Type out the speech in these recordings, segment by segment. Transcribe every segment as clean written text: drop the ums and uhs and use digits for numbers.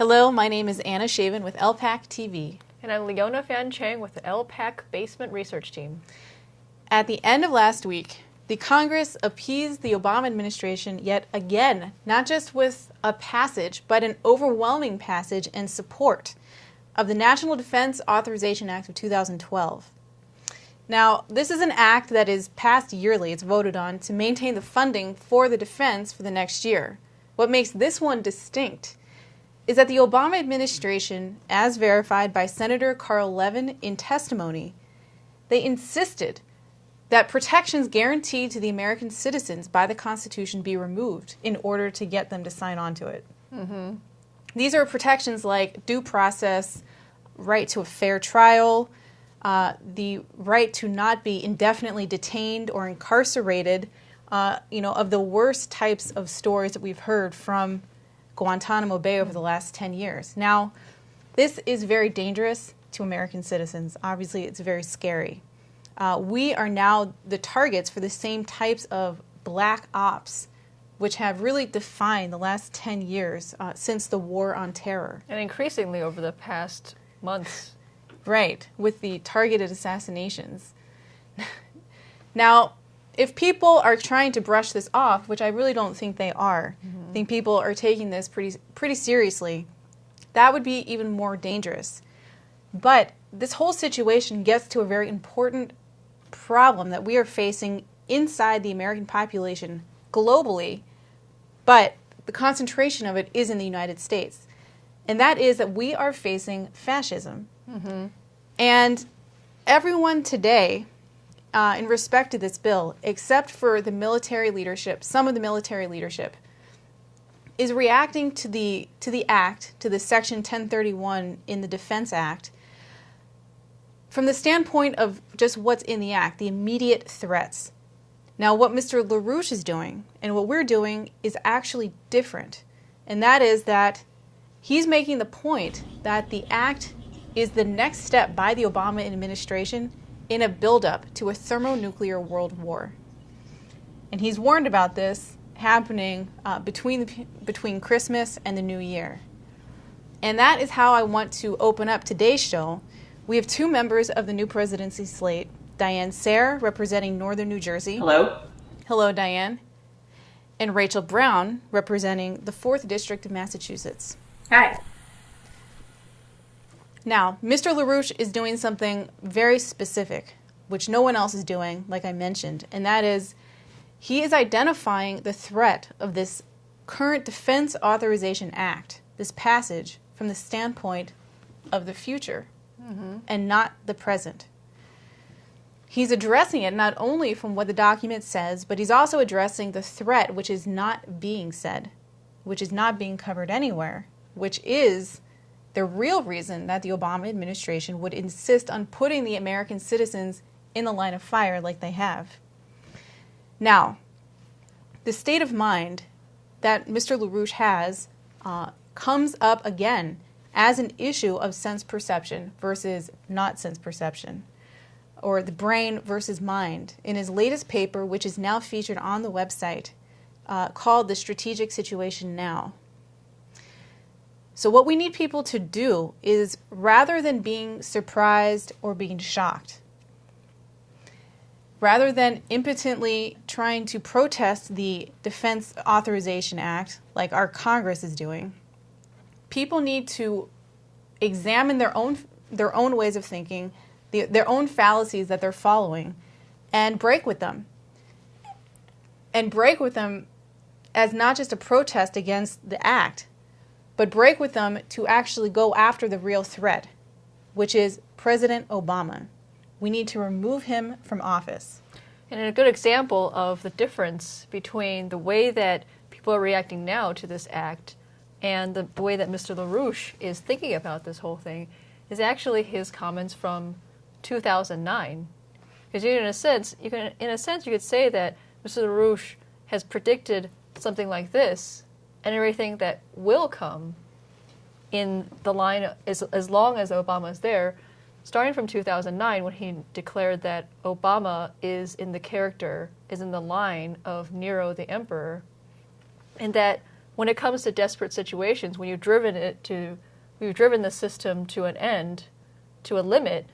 Hello, my name is Anna Shaven with LPACTV. And I'm Leona Fan Chang with the LPAC Basement Research Team. At the end of last week, the Congress appeased the Obama administration yet again, not just with a passage, but an overwhelming passage and support of the National Defense Authorization Act of 2012. Now, this is an act that is passed yearly. It's voted on to maintain the funding for the defense for the next year. What makes this one distinct is that the Obama administration, as verified by Senator Carl Levin in testimony, they insisted that protections guaranteed to the American citizens by the Constitution be removed in order to get them to sign on to it. Mm-hmm. These are protections like due process, right to a fair trial, the right to not be indefinitely detained or incarcerated, of the worst types of stories that we've heard from Guantanamo Bay over the last 10 years. Now, this is very dangerous to American citizens. Obviously, it's very scary. We are now the targets for the same types of black ops which have really defined the last 10 years since the War on Terror. And increasingly over the past months. Right, with the targeted assassinations. Now, if people are trying to brush this off, which I really don't think they are, I think people are taking this pretty seriously, that would be even more dangerous. But this whole situation gets to a very important problem that we are facing inside the American population globally, but the concentration of it is in the United States. And that is that we are facing fascism. Mm-hmm. And everyone today, in respect to this bill, except for the military leadership, some of the military leadership, is reacting to the act, to the Section 1031 in the Defense Act, from the standpoint of just what's in the act, the immediate threats. Now, what Mr. LaRouche is doing and what we're doing is actually different. And that is that he's making the point that the act is the next step by the Obama administration in a buildup to a thermonuclear world war. And he's warned about this happening between Christmas and the New Year. And that is how I want to open up today's show. We have two members of the new presidency slate, Diane Sare, representing Northern New Jersey. Hello. Hello, Diane. And Rachel Brown, representing the 4th District of Massachusetts. Hi. Now, Mr. LaRouche is doing something very specific, which no one else is doing, like I mentioned, and that is he is identifying the threat of this current Defense Authorization Act, this passage, from the standpoint of the future and not the present. He's addressing it not only from what the document says, but he's also addressing the threat which is not being said, which is not being covered anywhere, which is the real reason that the Obama administration would insist on putting the American citizens in the line of fire like they have. Now, the state of mind that Mr. LaRouche has comes up again as an issue of sense perception versus not sense perception, or the brain versus mind, in his latest paper, which is now featured on the website, called The Strategic Situation Now. So what we need people to do is, rather than being surprised or being shocked, rather than impotently trying to protest the Defense Authorization Act like our Congress is doing, people need to examine their own ways of thinking, their own fallacies that they're following, and break with them. And break with them as not just a protest against the act, but break with them to actually go after the real threat, which is President Obama. We need to remove him from office. And a good example of the difference between the way that people are reacting now to this act and the way that Mr. LaRouche is thinking about this whole thing is actually his comments from 2009. Because in a sense, you could say that Mr. LaRouche has predicted something like this and everything that will come in the line as long as Obama is there, starting from 2009 when he declared that Obama is in the line of Nero the Emperor, and that when it comes to desperate situations, when you've driven the system to an end, to a limit,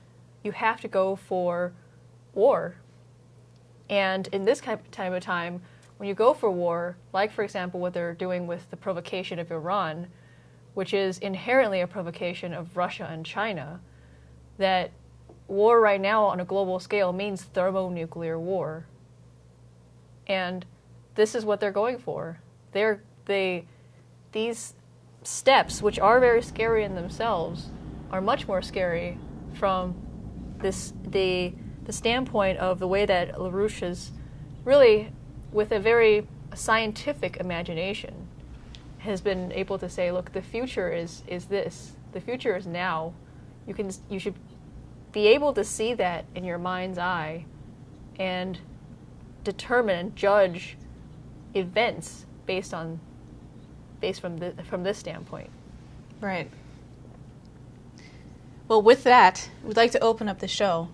you have to go for war. And in this time of time, when you go for war, like for example what they're doing with the provocation of Iran, which is inherently a provocation of Russia and China, that war right now on a global scale means thermonuclear war. And this is what they're going for. These steps, which are very scary in themselves, are much more scary from the standpoint of the way that LaRouche is really, with a very scientific imagination, has been able to say, look, the future is this. The future is now. You should be able to see that in your mind's eye and determine and judge events based from this standpoint. Right. Well, with that, we'd like to open up the show.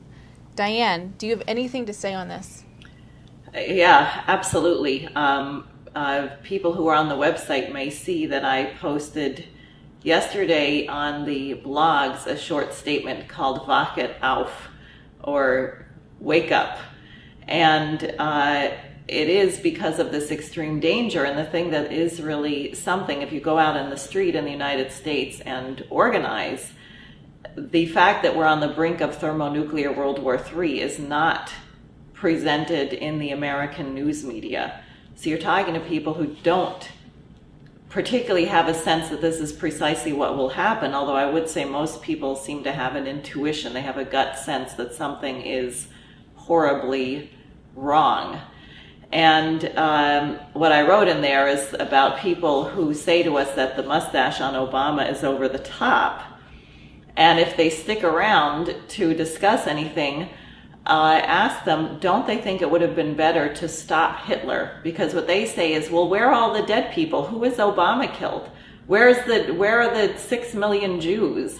Diane, do you have anything to say on this? Yeah, absolutely. People who are on the website may see that I posted yesterday on the blogs a short statement called Wachet auf, or wake up. And it is because of this extreme danger. And the thing that is really something, if you go out in the street in the United States and organize, the fact that we're on the brink of thermonuclear World War III is not presented in the American news media. So you're talking to people who don't particularly have a sense that this is precisely what will happen, although I would say most people seem to have an intuition. They have a gut sense that something is horribly wrong. And what I wrote in there is about people who say to us that the mustache on Obama is over the top. And if they stick around to discuss anything, ask them, don't they think it would have been better to stop Hitler? Because what they say is, well, where are all the dead people? Who has Obama killed? Where are the 6 million Jews?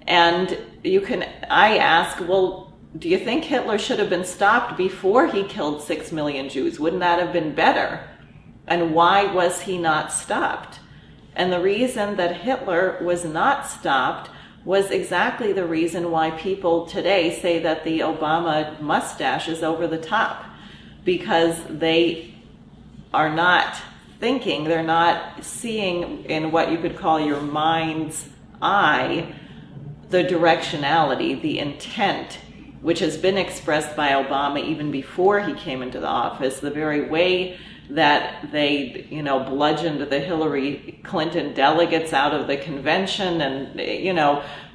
And I ask, well, do you think Hitler should have been stopped before he killed 6 million Jews? Wouldn't that have been better? And why was he not stopped? And the reason that Hitler was not stopped was exactly the reason why people today say that the Obama mustache is over the top, because they are not thinking, they're not seeing in what you could call your mind's eye the directionality, the intent, which has been expressed by Obama even before he came into the office, the very way that they, bludgeoned the Hillary Clinton delegates out of the convention, and,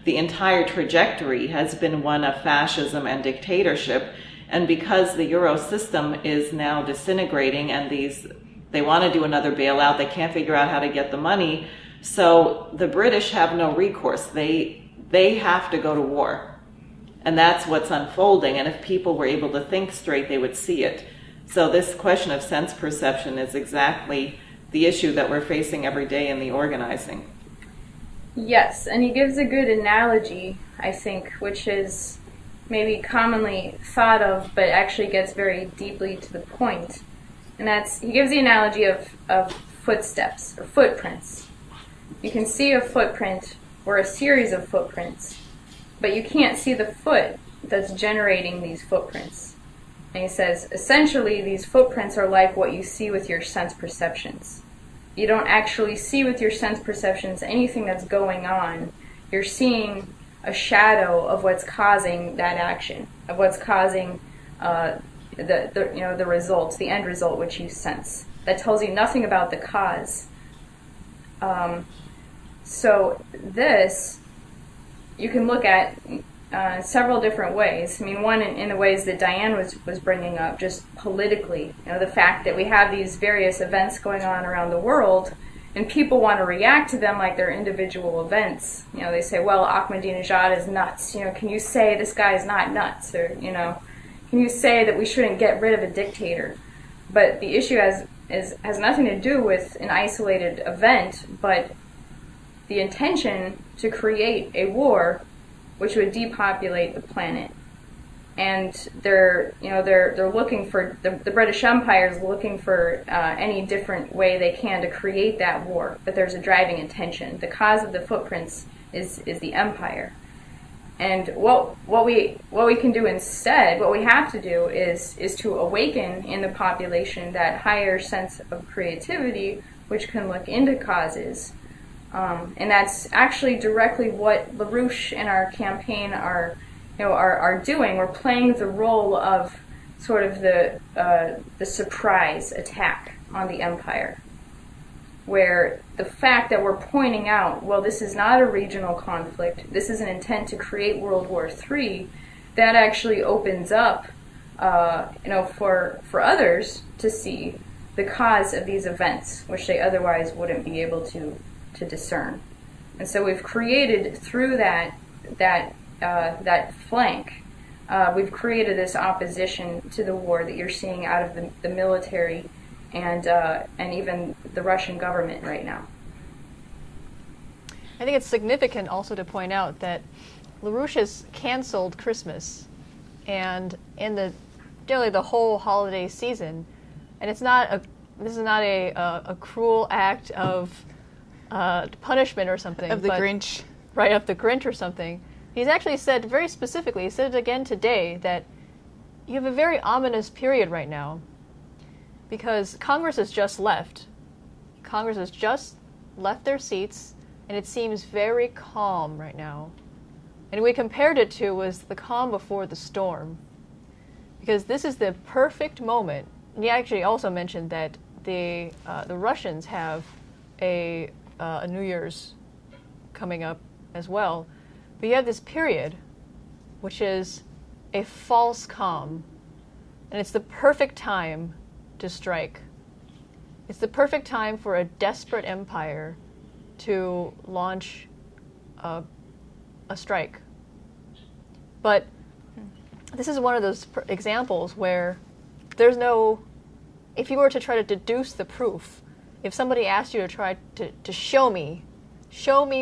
the entire trajectory has been one of fascism and dictatorship. And because the Euro system is now disintegrating and they want to do another bailout, they can't figure out how to get the money. So the British have no recourse. They have to go to war. And that's what's unfolding. And if people were able to think straight, they would see it. So this question of sense perception is exactly the issue that we're facing every day in the organizing. Yes, and he gives a good analogy, I think, which is maybe commonly thought of, but actually gets very deeply to the point. And he gives the analogy of footsteps, or footprints. You can see a footprint, or a series of footprints, but you can't see the foot that's generating these footprints. And he says, essentially, these footprints are like what you see with your sense perceptions. You don't actually see with your sense perceptions anything that's going on. You're seeing a shadow of what's causing that action, of what's causing the results, the end result which you sense. That tells you nothing about the cause. So this you can look at several different ways. I mean, one in the ways that Diane was bringing up, just politically, the fact that we have these various events going on around the world, and people want to react to them like they're individual events. They say, well, Ahmadinejad is nuts. Can you say this guy is not nuts? Or, can you say that we shouldn't get rid of a dictator? But the issue has nothing to do with an isolated event, but the intention to create a war which would depopulate the planet. and they're looking for the British Empire is looking for any different way they can to create that war. But there's a driving intention. The cause of the footprints is the empire. And what we can do instead, what we have to do is to awaken in the population that higher sense of creativity, which can look into causes. And that's actually directly what LaRouche and our campaign are doing. We're playing the role of sort of the surprise attack on the empire, where the fact that we're pointing out, well, this is not a regional conflict, this is an intent to create World War III, that actually opens up, for others to see the cause of these events, which they otherwise wouldn't be able to discern. And so we've created through that flank, we've created this opposition to the war that you're seeing out of the military and even the Russian government right now. I think it's significant also to point out that LaRouche has canceled Christmas and generally the whole holiday season, and this is not a cruel act of punishment or something. Of the Grinch. Right, of the Grinch or something. He's actually said very specifically, he said it again today, that you have a very ominous period right now because Congress has just left. Congress has just left their seats, and it seems very calm right now. And we compared it to was the calm before the storm, because this is the perfect moment. And he actually also mentioned that the Russians have a New Year's coming up as well. But you have this period, which is a false calm, and it's the perfect time to strike. It's the perfect time for a desperate empire to launch a strike. But this is one of those examples where there's no, if you were to try to deduce the proof, if somebody asked you to try to show me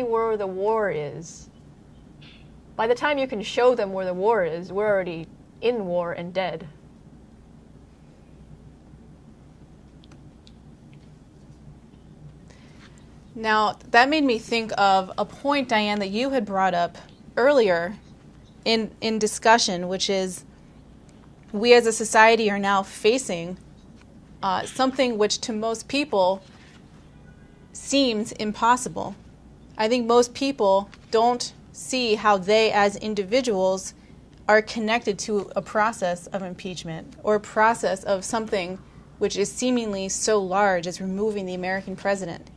where the war is, by the time you can show them where the war is, we're already in war and dead. Now, that made me think of a point, Diane, that you had brought up earlier in discussion, which is we as a society are now facing something which to most people seems impossible. I think most people don't see how they as individuals are connected to a process of impeachment or a process of something which is seemingly so large as removing the American president.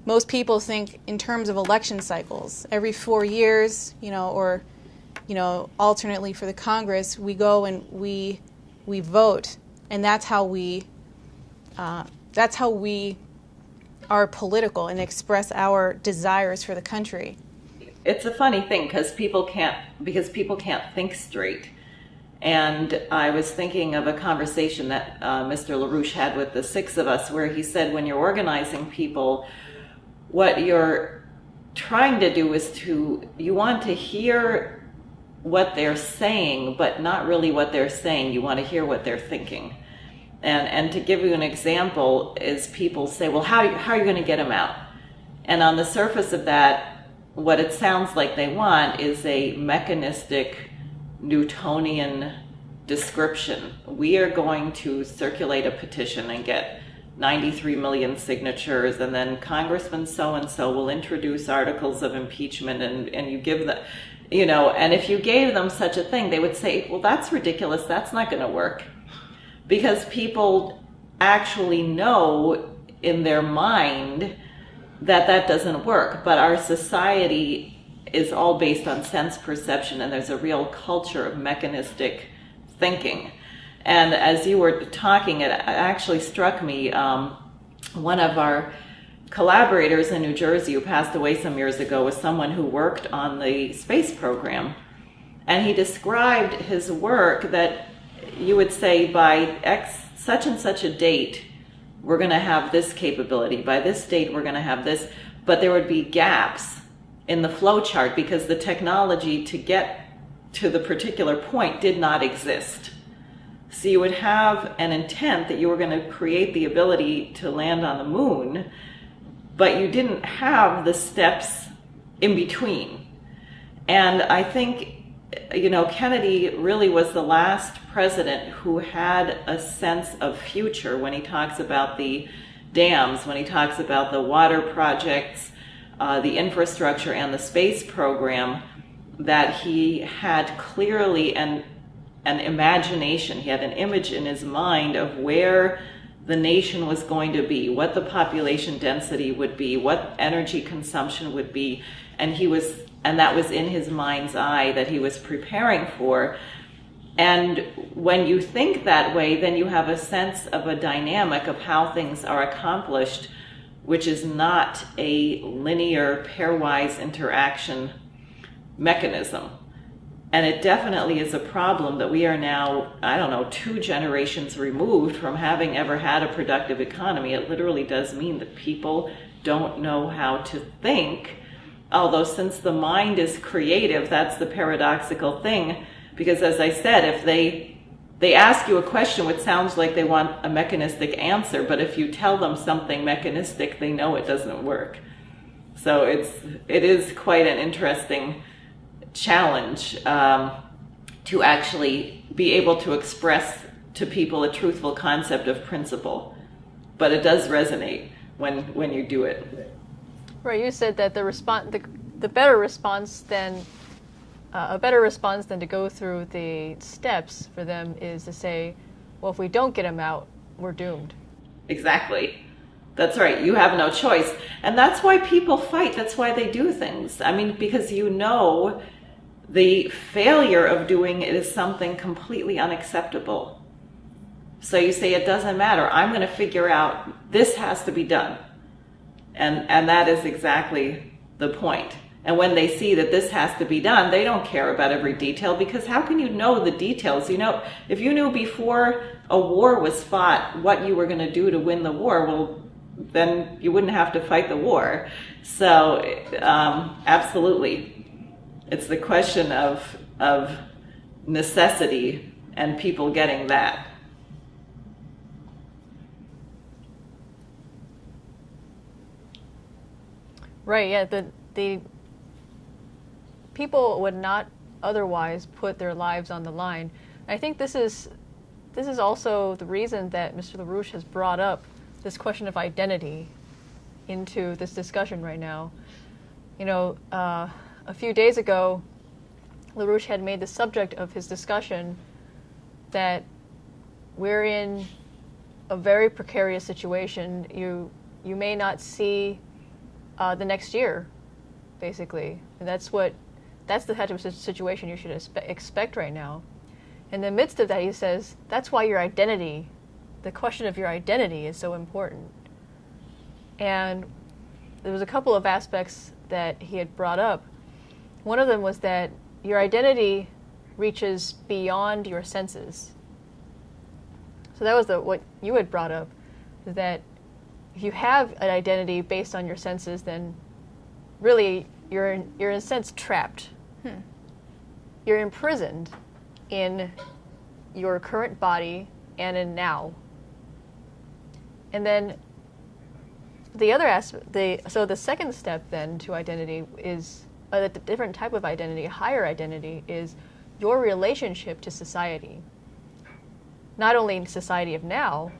Most people think in terms of election cycles. Every 4 years, or alternately for the Congress, we go and we vote, and that's how we are political and express our desires for the country. It's a funny thing because people can't think straight. And I was thinking of a conversation that Mr. LaRouche had with the six of us, where he said when you're organizing people, what you're trying to do is you want to hear what they're saying, but not really what they're saying. You want to hear what they're thinking. And to give you an example is people say, well, how are you going to get them out? And on the surface of that, what it sounds like they want is a mechanistic Newtonian description. We are going to circulate a petition and get 93 million signatures, and then Congressman so-and-so will introduce articles of impeachment, and you give them, and if you gave them such a thing, they would say, well, that's ridiculous, that's not going to work. Because people actually know in their mind that doesn't work. But our society is all based on sense perception, and there's a real culture of mechanistic thinking. And as you were talking, it actually struck me, one of our collaborators in New Jersey who passed away some years ago was someone who worked on the space program. And he described his work that you would say by such and such a date, we're going to have this capability. By this date, we're going to have this. But there would be gaps in the flow chart because the technology to get to the particular point did not exist. So you would have an intent that you were going to create the ability to land on the moon, but you didn't have the steps in between. And I think, Kennedy really was the last president who had a sense of future when he talks about the dams, when he talks about the water projects, the infrastructure and the space program, that he had clearly an imagination. He had an image in his mind of where the nation was going to be, what the population density would be, what energy consumption would be, and that was in his mind's eye that he was preparing for. And when you think that way, then you have a sense of a dynamic of how things are accomplished, which is not a linear pairwise interaction mechanism. And it definitely is a problem that we are now, 2 generations removed from having ever had a productive economy. It literally does mean that people don't know how to think, although since the mind is creative, that's the paradoxical thing. Because as I said, if they ask you a question which sounds like they want a mechanistic answer, but if you tell them something mechanistic, they know it doesn't work. So it is quite an interesting challenge to actually be able to express to people a truthful concept of principle. But it does resonate when you do it. Right, you said that the better response than a better response than to go through the steps for them is to say, well, if we don't get them out, we're doomed. Exactly. That's right. You have no choice. And that's why people fight. That's why they do things. I mean, because the failure of doing it is something completely unacceptable. So you say, it doesn't matter. I'm going to figure out this has to be done. And that is exactly the point. And when they see that this has to be done, they don't care about every detail, because how can you know the details? If you knew before a war was fought what you were going to do to win the war, well, then you wouldn't have to fight the war. So absolutely. It's the question of necessity and people getting that. Right, yeah, the people would not otherwise put their lives on the line. I think this is also the reason that Mr. LaRouche has brought up this question of identity into this discussion right now. A few days ago, LaRouche had made the subject of his discussion that we're in a very precarious situation. You may not see the next year, basically. And that's the type of situation you should expect right now. In the midst of that, he says, that's why the question of your identity is so important. And there was a couple of aspects that he had brought up. One of them was that your identity reaches beyond your senses. So that was what you had brought up, that if you have an identity based on your senses, then really you're in a sense trapped. You're imprisoned in your current body and in now. And then the other aspect, so the second step then to identity is a different type of identity, a higher identity, is your relationship to society. Not only society of now,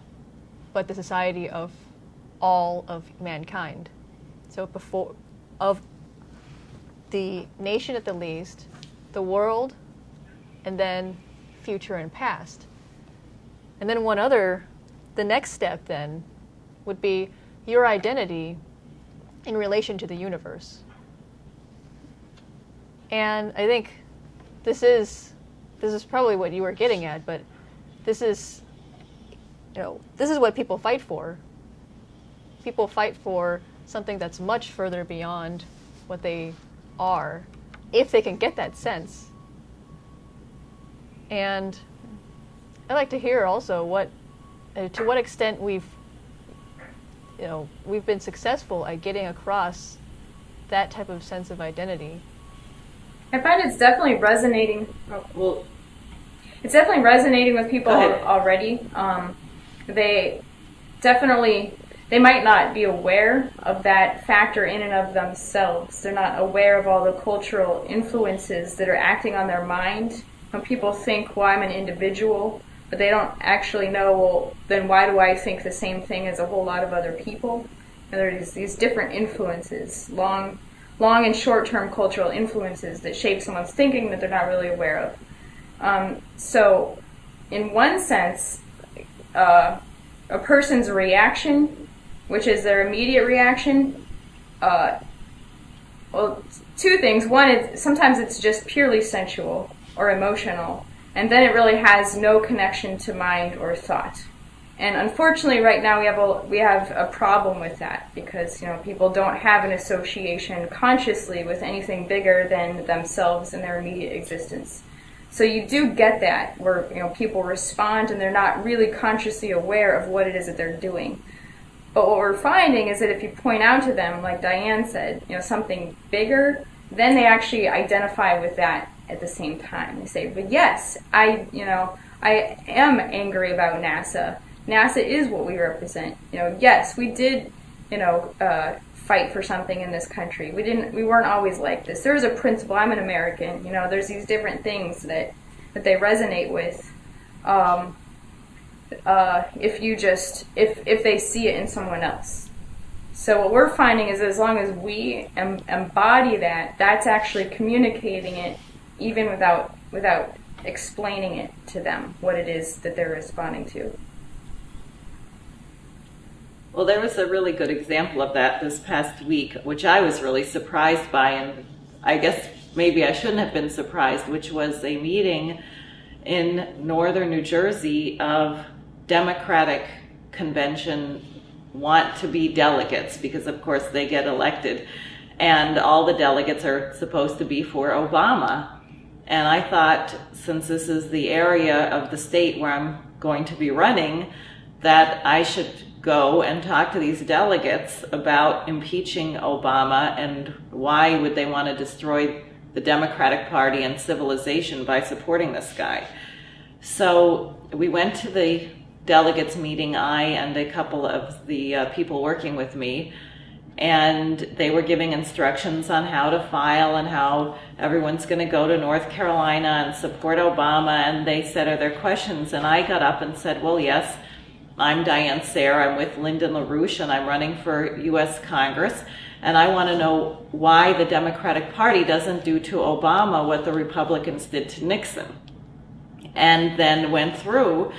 but the society of all of mankind. So of the nation at the least, the world, and then future and past. And then the next step then would be your identity in relation to the universe. And I think this is probably what you were getting at, but this is what people fight for. People fight for something that's much further beyond what they are, if they can get that sense. And I'd like to hear also to what extent we've been successful at getting across that type of sense of identity. I find it's definitely resonating. Well, It's definitely resonating with people Go ahead. already. They definitely, they might not be aware of that factor in and of themselves. They're not aware of all the cultural influences that are acting on their mind. When people think, well, I'm an individual, but they don't actually know, well, then why do I think the same thing as a whole lot of other people? And there are these different influences, long and short-term cultural influences that shape someone's thinking that they're not really aware of. So, in one sense, a person's reaction, which is their immediate reaction, well, two things. One is sometimes it's just purely sensual or emotional, and then it really has no connection to mind or thought. And unfortunately, right now we have a problem with that because people don't have an association consciously with anything bigger than themselves and their immediate existence. So you do get that where people respond and they're not really consciously aware of what it is that they're doing. But what we're finding is that if you point out to them, like Diane said, something bigger, then they actually identify with that at the same time. They say, "But yes, I am angry about NASA. NASA is what we represent. Yes, we did, fight for something in this country. We weren't always like this. There's a principle. I'm an American. There's these different things that they resonate with. If they see it in someone else. So what we're finding is as long as we embody that, that's actually communicating it, even without explaining it to them what it is that they're responding to. Well, there was a really good example of that this past week, which I was really surprised by, and I guess maybe I shouldn't have been surprised, which was a meeting in northern New Jersey of Democratic convention want to be delegates, because of course they get elected, and all the delegates are supposed to be for Obama. And I thought, since this is the area of the state where I'm going to be running, that I should go and talk to these delegates about impeaching Obama and why would they want to destroy the Democratic Party and civilization by supporting this guy. So we went to the delegates meeting, I and a couple of the people working with me, and they were giving instructions on how to file and how everyone's going to go to North Carolina and support Obama. And they said, "Are there questions?" And I got up and said, "Well, yes, I'm Diane Sare. I'm with Lyndon LaRouche, and I'm running for U.S. Congress. And I want to know why the Democratic Party doesn't do to Obama what the Republicans did to Nixon." And then went through.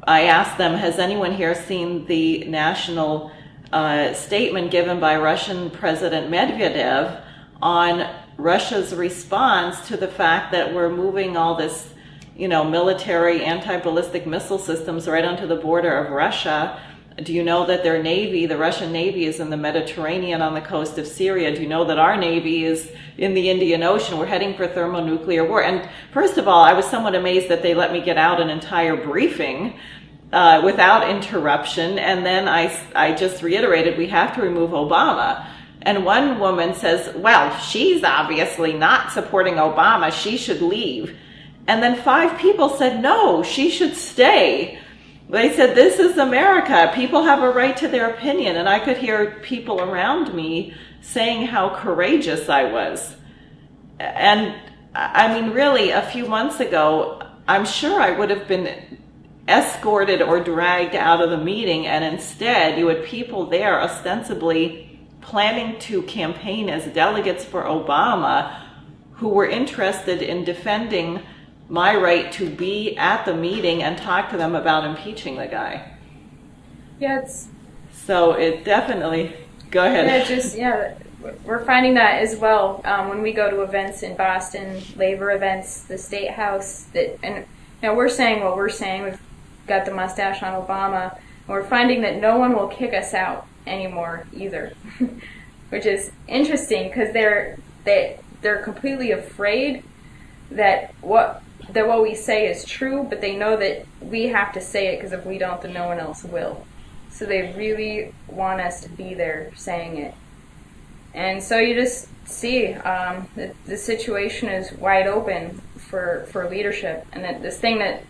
I asked them, has anyone here seen the national statement given by Russian President Medvedev on Russia's response to the fact that we're moving all this, military anti-ballistic missile systems right onto the border of Russia? Do you know that their Navy, the Russian Navy, is in the Mediterranean on the coast of Syria? Do you know that our Navy is in the Indian Ocean? We're heading for thermonuclear war. And first of all, I was somewhat amazed that they let me get out an entire briefing without interruption. And then I just reiterated, we have to remove Obama. And one woman says, "Well, she's obviously not supporting Obama. She should leave." And then 5 people said, "No, she should stay." They said, "This is America. People have a right to their opinion." And I could hear people around me saying how courageous I was. And I mean, really, a few months ago, I'm sure I would have been escorted or dragged out of the meeting. And instead, you had people there ostensibly planning to campaign as delegates for Obama who were interested in defending my right to be at the meeting and talk to them about impeaching the guy. Yeah, so it definitely, go ahead. We're finding that as well when we go to events in Boston, labor events, the State House, we're saying what we're saying. We've got the mustache on Obama, and we're finding that no one will kick us out anymore either, which is interesting because they're completely afraid that what we say is true, but they know that we have to say it because if we don't, then no one else will. So they really want us to be there saying it. And so you just see the situation is wide open for leadership. And that this thing that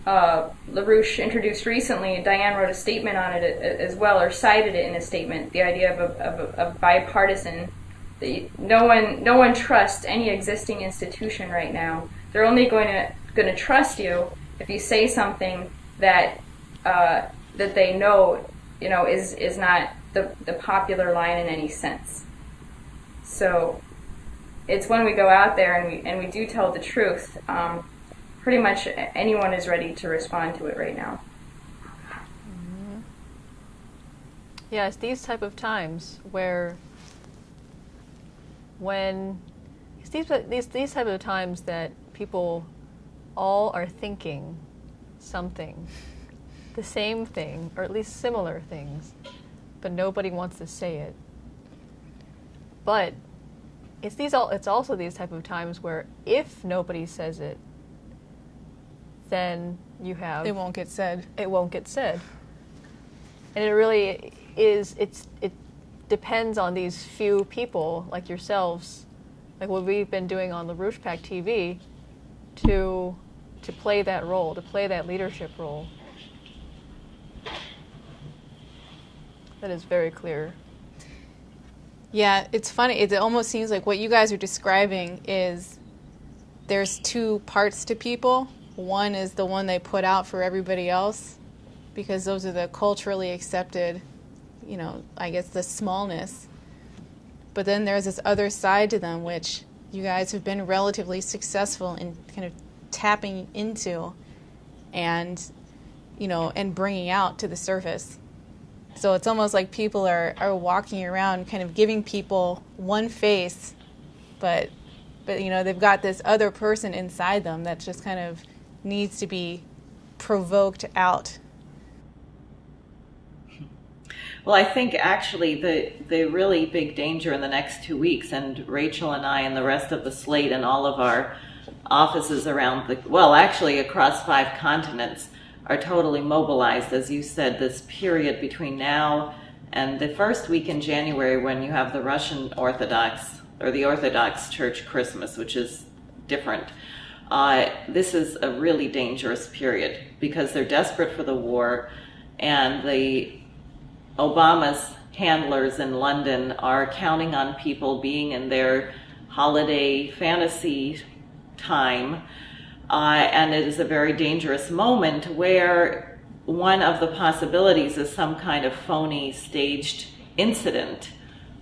LaRouche introduced recently, Diane wrote a statement on it as well, or cited it in a statement, the idea of a bipartisan. No one trusts any existing institution right now. They're only going to trust you if you say something that they know is not the popular line in any sense. So it's when we go out there and we do tell the truth. Pretty much anyone is ready to respond to it right now. Mm-hmm. Yeah, it's these type of times it's these type of times that people all are thinking something, the same thing, or at least similar things, but nobody wants to say it. But it's also these type of times where if nobody says it, then you have... It won't get said. It won't get said. And it really is, it depends on these few people like yourselves, like what we've been doing on LPACTV, to play that role, to play that leadership role. That is very clear. Yeah, it's funny. It almost seems like what you guys are describing is there's two parts to people. One is the one they put out for everybody else, because those are the culturally accepted, I guess the smallness. But then there's this other side to them, which you guys have been relatively successful in kind of tapping into and, and bringing out to the surface. So it's almost like people are walking around kind of giving people one face, but they've got this other person inside them that just kind of needs to be provoked out. Well, I think actually the really big danger in the next 2 weeks, and Rachel and I and the rest of the slate and all of our offices around actually across 5 continents are totally mobilized, as you said, this period between now and the first week in January, when you have the Russian Orthodox, or the Orthodox Church Christmas, which is different. This is a really dangerous period because they're desperate for the war, and the Obama's handlers in London are counting on people being in their holiday fantasy time, and it is a very dangerous moment where one of the possibilities is some kind of phony staged incident,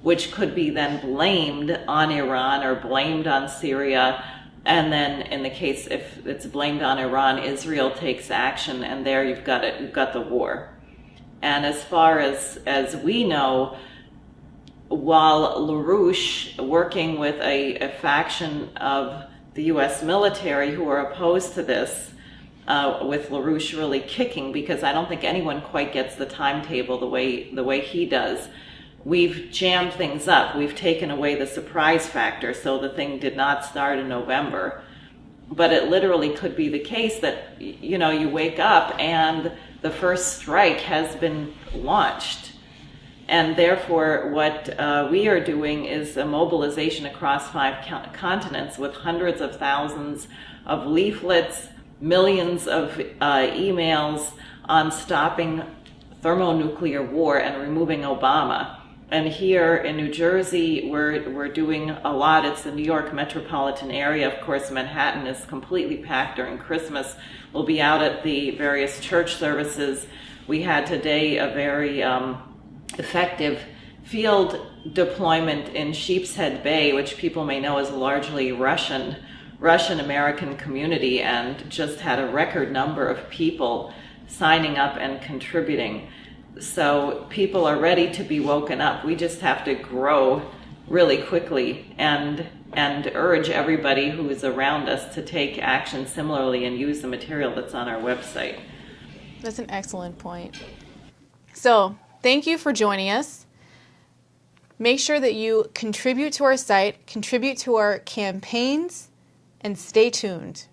which could be then blamed on Iran or blamed on Syria. And then in the case, if it's blamed on Iran, Israel takes action, and there you've got it, you've got the war. And as far as we know, while LaRouche, working with a faction of the U.S. military who are opposed to this, with LaRouche really kicking, because I don't think anyone quite gets the timetable the way he does, we've jammed things up. We've taken away the surprise factor, so the thing did not start in November. But it literally could be the case that, you wake up and the first strike has been launched. And therefore, what we are doing is a mobilization across 5 continents with hundreds of thousands of leaflets, millions of emails on stopping thermonuclear war and removing Obama. And here in New Jersey, we're doing a lot. It's the New York metropolitan area. Of course, Manhattan is completely packed during Christmas. We'll be out at the various church services. We had today a very effective field deployment in Sheepshead Bay, which people may know is a largely Russian-American community, and just had a record number of people signing up and contributing. So people are ready to be woken up. We just have to grow really quickly and urge everybody who is around us to take action similarly and use the material that's on our website. That's an excellent point. So thank you for joining us. Make sure that you contribute to our site, contribute to our campaigns, and stay tuned.